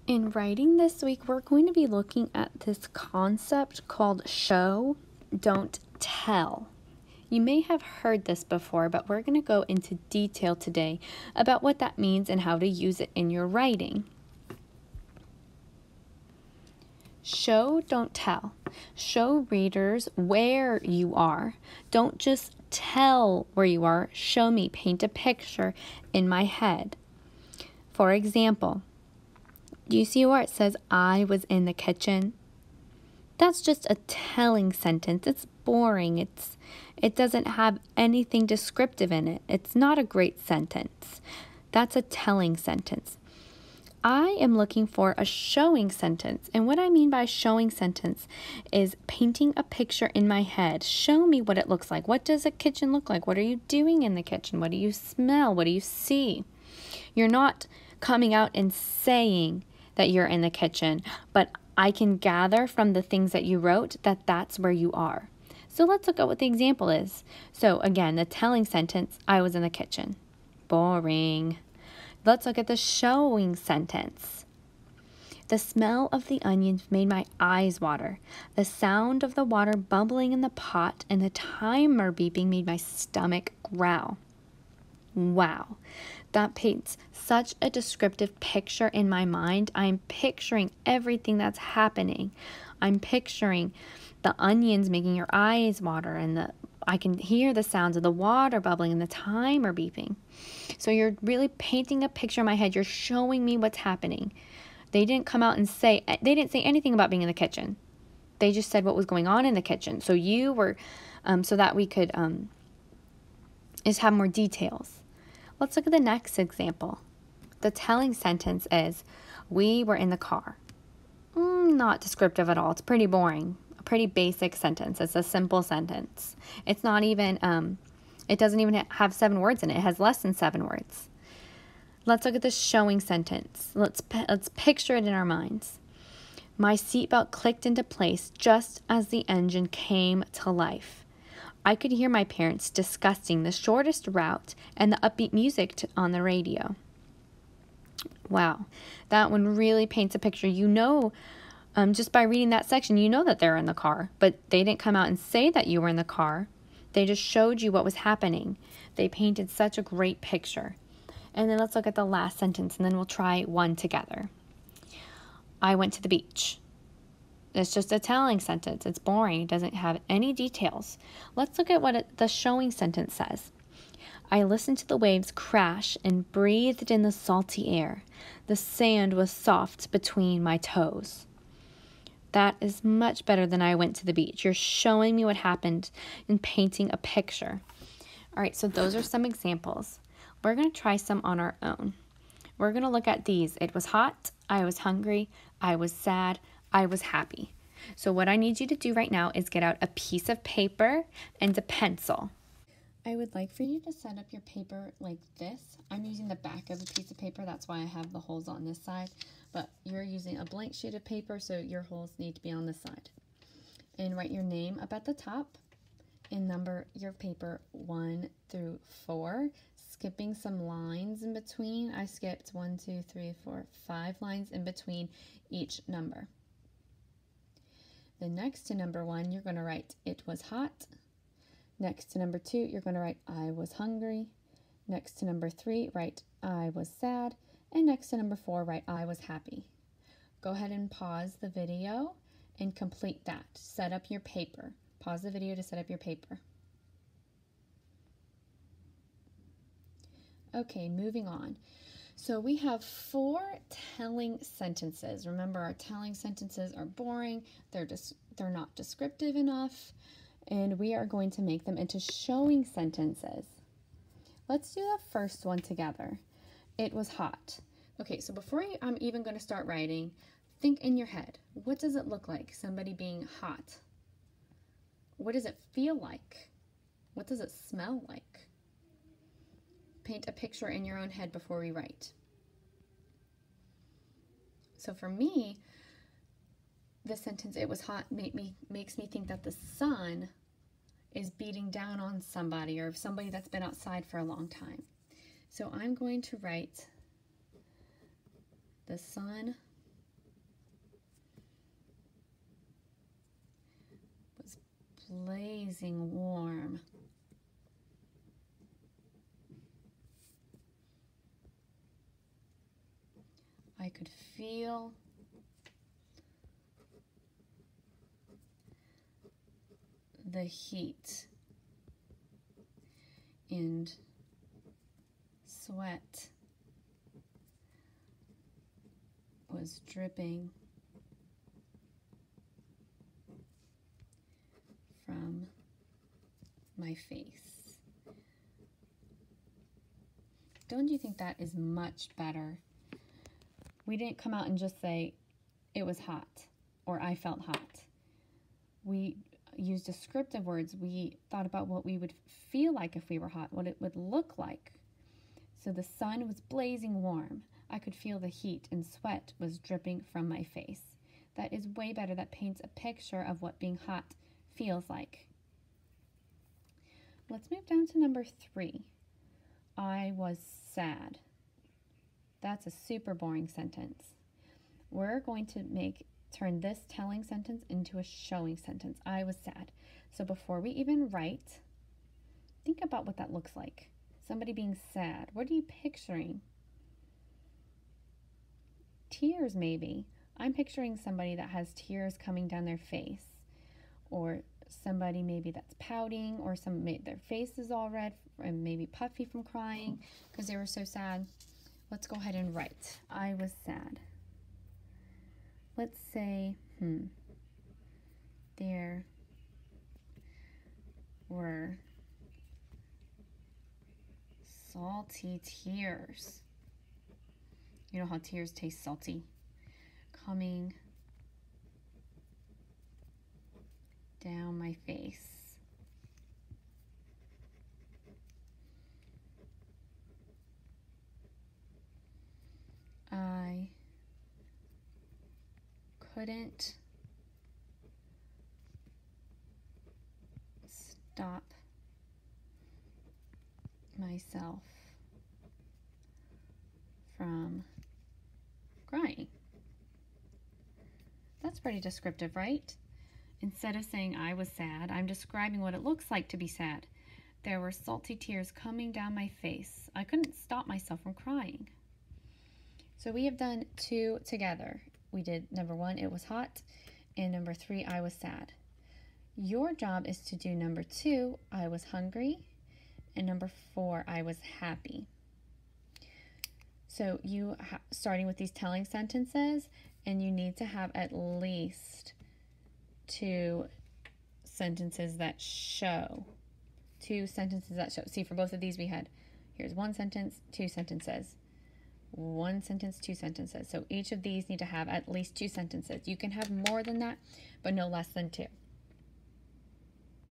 In writing this week, we're going to be looking at this concept called show, don't tell. You may have heard this before, but we're going to go into detail today about what that means and how to use it in your writing. Show, don't tell. Show readers where you are. Don't just tell where you are. Show me, paint a picture in my head. For example, do you see where it says, I was in the kitchen? That's just a telling sentence. It's boring. It doesn't have anything descriptive in it. It's not a great sentence. That's a telling sentence. I am looking for a showing sentence. And what I mean by showing sentence is painting a picture in my head. Show me what it looks like. What does a kitchen look like? What are you doing in the kitchen? What do you smell? What do you see? You're not coming out and saying that you're in the kitchen, but I can gather from the things that you wrote that that's where you are. So let's look at what the example is. So again, the telling sentence, I was in the kitchen. Boring. Let's look at the showing sentence. The smell of the onions made my eyes water. The sound of the water bubbling in the pot and the timer beeping made my stomach growl. Wow, that paints such a descriptive picture in my mind. I'm picturing everything that's happening. I'm picturing the onions making your eyes water, and I can hear the sounds of the water bubbling and the timer beeping. So you're really painting a picture in my head. You're showing me what's happening. They didn't come out and they didn't say anything about being in the kitchen. They just said what was going on in the kitchen. So you were, so that we could just have more details. Let's look at the next example. The telling sentence is, we were in the car. Not descriptive at all. It's pretty boring. A pretty basic sentence. It's a simple sentence. It's not even, it doesn't even have 7 words in it. It has less than 7 words. Let's look at the showing sentence. Let's picture it in our minds. My seatbelt clicked into place just as the engine came to life. I could hear my parents discussing the shortest route and the upbeat music on the radio. Wow, that one really paints a picture. You know, just by reading that section, you know that they're in the car, but they didn't come out and say that you were in the car. They just showed you what was happening. They painted such a great picture. And then let's look at the last sentence, and then we'll try one together. I went to the beach. It's just a telling sentence. It's boring. It doesn't have any details. Let's look at what the showing sentence says. I listened to the waves crash and breathed in the salty air. The sand was soft between my toes. That is much better than I went to the beach. You're showing me what happened and painting a picture. All right, so those are some examples. We're going to try some on our own. We're going to look at these. It was hot. I was hungry. I was sad. I was happy. So what I need you to do right now is get out a piece of paper and a pencil. I would like for you to set up your paper like this. I'm using the back of a piece of paper. That's why I have the holes on this side. But you're using a blank sheet of paper, so your holes need to be on this side. And write your name up at the top and number your paper 1 through 4, skipping some lines in between. I skipped 1, 2, 3, 4, 5 lines in between each number. Then next to number 1, you're going to write, it was hot. Next to number 2, you're going to write, I was hungry. Next to number 3, write, I was sad. And next to number 4, write, I was happy. Go ahead and pause the video and complete that. Set up your paper. Pause the video to set up your paper. Okay, moving on. So we have 4 telling sentences. Remember, our telling sentences are boring. They're not descriptive enough. And we are going to make them into showing sentences. Let's do the first one together. It was hot. Okay, so before I'm even going to start writing, think in your head. What does it look like, somebody being hot? What does it feel like? What does it smell like? Paint a picture in your own head before we write. So for me, the sentence, it was hot, makes me think that the sun is beating down on somebody, or somebody that's been outside for a long time. So I'm going to write, the sun blazing warm. I could feel the heat and sweat was dripping from my face. Don't you think that is much better? We didn't come out and just say it was hot or I felt hot. We used descriptive words. We thought about what we would feel like if we were hot, what it would look like. So the sun was blazing warm. I could feel the heat and sweat was dripping from my face. That is way better. That paints a picture of what being hot feels like. Let's move down to number 3. I was sad. That's a super boring sentence. We're going to turn this telling sentence into a showing sentence. I was sad. So before we even write, think about what that looks like. Somebody being sad. What are you picturing? Tears, maybe. I'm picturing somebody that has tears coming down their face, or somebody maybe that's pouting, or their face is all red and maybe puffy from crying because they were so sad. Let's go ahead and write. I was sad. Let's say, there were salty tears. You know how tears taste salty? Coming down my face. I couldn't stop myself from crying. That's pretty descriptive, right? Instead of saying I was sad, I'm describing what it looks like to be sad. There were salty tears coming down my face. I couldn't stop myself from crying. So we have done 2 together. We did number 1, it was hot, and number 3, I was sad. Your job is to do number 2, I was hungry, and number 4, I was happy. So you starting with these telling sentences, and you need to have at least 2 sentences that show. 2 sentences that show. See, for both of these we had, here's 1 sentence, 2 sentences. 1 sentence, 2 sentences. So each of these need to have at least 2 sentences. You can have more than that, but no less than 2.